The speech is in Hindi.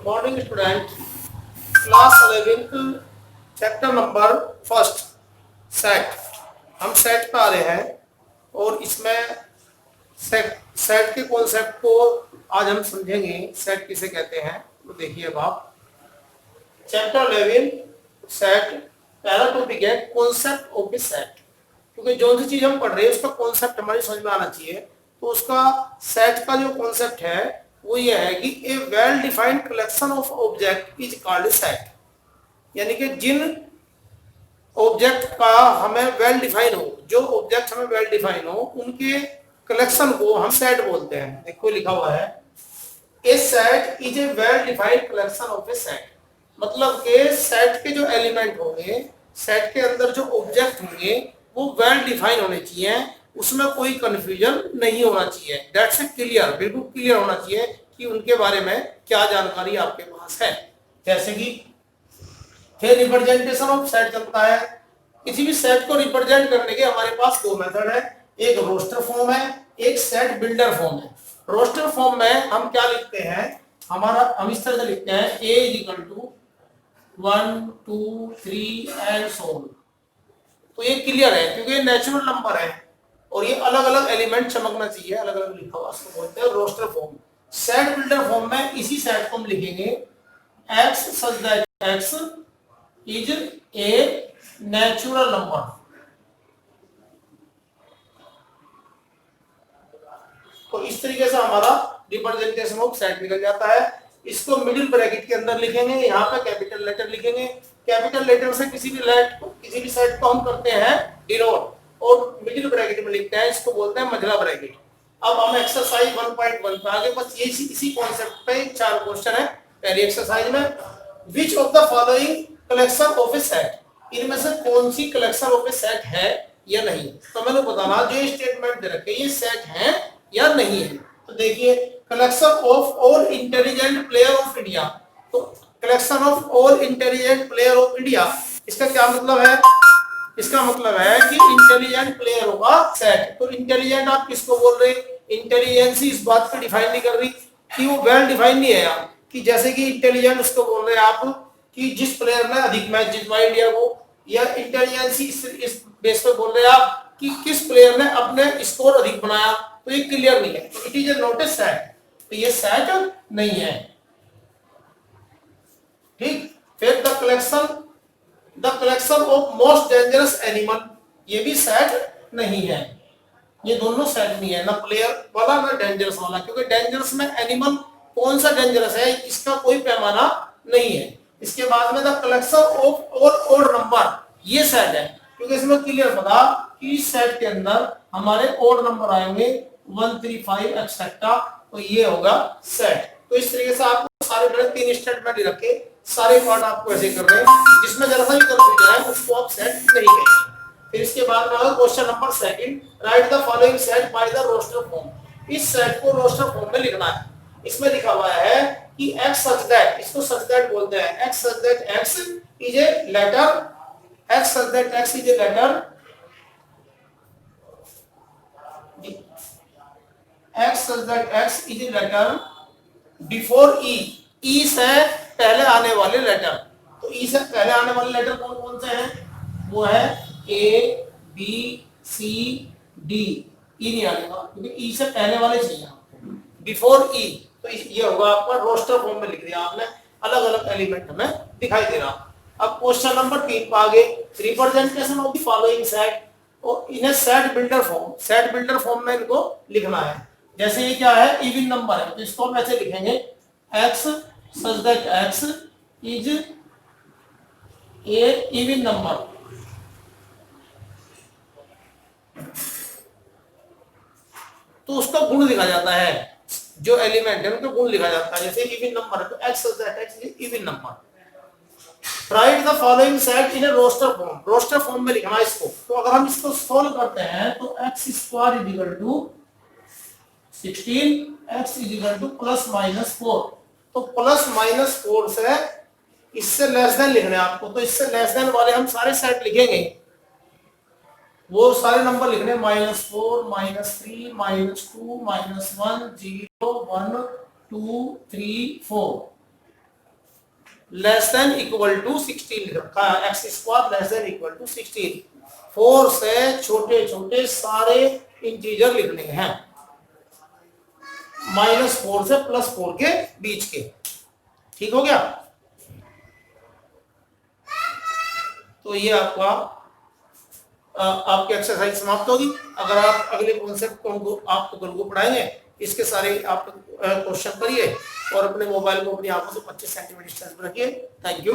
Good morning student. Class 11 chapter number first set. हम सेट पे आ रहे हैं और इसमें सेट के कॉन्सेप्ट को आज हम समझेंगे। सेट किसे कहते हैं तो देखिए अब आप चैप्टर 11 सेट, पहला टॉपिक है कॉन्सेप्ट ऑफ ए सेट। क्योंकि जो सी चीज हम पढ़ रहे हैं उसका कॉन्सेप्ट हमारी समझ में आना चाहिए। तो उसका सेट का जो कॉन्सेप्ट है वो ये है कि a well defined collection of object is called set. यानी कि जिन ऑब्जेक्ट का हमें वेल डिफाइन हो, जो ऑब्जेक्ट हमें वेल डिफाइन हो, उनके कलेक्शन को हम सेट बोलते हैं। देखो लिखा हुआ है a set is a well defined collection of a set. मतलब के सेट के जो एलिमेंट होंगे, सेट के अंदर जो ऑब्जेक्ट होंगे वो वेल डिफाइन होने चाहिए, उसमें कोई कंफ्यूजन नहीं होना चाहिए। दैट्स ए क्लियर, बिल्कुल क्लियर होना चाहिए कि उनके बारे में क्या जानकारी आपके पास है। जैसे कि फिर रिप्रेजेंटेशन ऑफ सेट चलता है। किसी भी सेट को रिप्रेजेंट करने के हमारे पास दो मेथड है, एक रोस्टर फॉर्म है, एक सेट बिल्डर फॉर्म है। रोस्टर फॉर्म में हम क्या लिखते हैं, हम इस तरह से लिखते हैं A is equal to 1 2 3 and so on. तो ये क्लियर है क्योंकि ये नेचुरल नंबर है और ये अलग अलग एलिमेंट चमकना चाहिए, अलग अलग लिखा हुआ, इसको बोलते हैं roster form. Set builder form में इसी सेट को हम लिखेंगे x such that x is a natural number। तो इस तरीके से हमारा रिप्रेजेंटेशन ऑफ सेट निकल जाता है। इसको मिडिल ब्रैकेट के अंदर लिखेंगे, यहाँ पे कैपिटल लेटर लिखेंगे। कैपिटल लेटर से किसी भी सेट को हम करते हैं डिनोट और मिडिल ब्रैकेट में लिखते हैं, इसको बोलते हैं मझला ब्रैकेट। अब हम एक्सरसाइज 1.1 पे आगे, बस ये इसी कॉन्सेप्ट पे 4 क्वेश्चन है। पहली एक्सरसाइज में which of the following collection of a set, इनमें से कौन सी कलेक्शन ऑफ ए सेट है या नहीं। तो मैंने बताना जो स्टेटमेंट दे रखे ये सेट है या नहीं है। तो देखिए collection of all intelligent player of India. तो collection of all intelligent player of India, इसका क्या मतलब है? इसका मतलब है कि इंटेलिजेंट प्लेयरों का सेट। तो इंटेलिजेंट आप किसको बोल रहे हैं? इंटेलिजेंस इस बात को डिफाइन नहीं कर रही कि वो वेल डिफाइन नहीं है यार। कि जैसे कि इंटेलिजेंट उसको बोल रहे हैं आप कि जिस प्लेयर ने अधिक मैच जितवाए इंडिया को, या इंटेलिजेंस इस बेस पे बोल रहे हैं आप कि किस प्लेयर ने अपने स्कोर अधिक बनाया। तो ये क्लियर नहीं है, तो it is a not a set. तो ये सेट नहीं है। ठीक, फिर the collection of most dangerous animal, ये भी सेट नहीं है। ये दोनों सेट नहीं है, ना प्लेयर वाला ना डेंजरस वाला, क्योंकि डेंजरस में एनिमल कौन सा डेंजरस है इसका कोई पैमाना नहीं है। इसके बाद में the collection of all odd number, ये सेट है क्योंकि इसमें क्लियर पता कि इस सेट के अंदर हमारे ओड नंबर आएंगे 1 3 5 एक्सेट्रा। तो ये होगा सेट। तो इस तरीके से आपको सारे 3 स्टेटमेंट ही रखे, सारे पार्ट आपको ऐसे कर रहे हैं, जिसमें जरा सा भी कंफ्यूजन है उसको आप सेट नहीं कहेंगे। फिर इसके बाद में आएगा question number 2, write the following set by the roster form. इस सेट को रोस्टर फॉर्म में लिखना है। इसमें लिखा हुआ है कि x such that, इसको such that बोलते हैं, x such that x is a letter, x such that x is a letter, x such that x is a letter before e, e से पहले आने वाले लेटर। तो e से पहले आने वाले लेटर कौन कौन से हैं? वो है a b c d। e नहीं आएगा क्योंकि e से पहले वाले चाहिए, बिफोर ई। तो ये होगा आपका रोस्टर फॉर्म में लिख दिया आपने, अलग अलग एलिमेंट हमें दिखाई दे रहा। अब क्वेश्चन नंबर 3 पे आगे, representation of the following set और इन्हें set builder form, set builder form में इनको लिखना है। जैसे ये क्या है, इवन नंबर है, तो इसको हम ऐसे लिखेंगे x such that x is a even number. तो उसका गुण लिखा जाता है, जो एलिमेंट है उनका गुण लिखा जाता है। जैसे इवन नंबर है तो x such that x is even number. Write the following set in a roster form, roster form में लिखना है इसको। तो अगर हम इसको सोल्व करते हैं तो x square is equal to 16, x is equal to plus minus 4। तो प्लस माइनस 4 से इससे लेस देन लिखने आपको। तो इससे लेस देन वाले हम सारे सेट लिखेंगे, वो सारे नंबर लिखने, -4 -3 -2 -1 0 1 2 3 4। लेस देन इक्वल टू 16 लिख रखा है, x square less than equal to 16। 4 से छोटे छोटे सारे इंटीजर लिखने हैं, -4 से +4 के बीच के। ठीक हो गया? तो ये आपका आपकी एक्सरसाइज समाप्त होगी। अगर आप अगले कॉन्सेप्ट को आपको कल को पढ़ाएंगे, इसके सारे आप क्वेश्चन करिए और अपने मोबाइल को अपनी आंखों से 25 सेंटीमीटर डिस्टेंस पर रखिए। Thank you.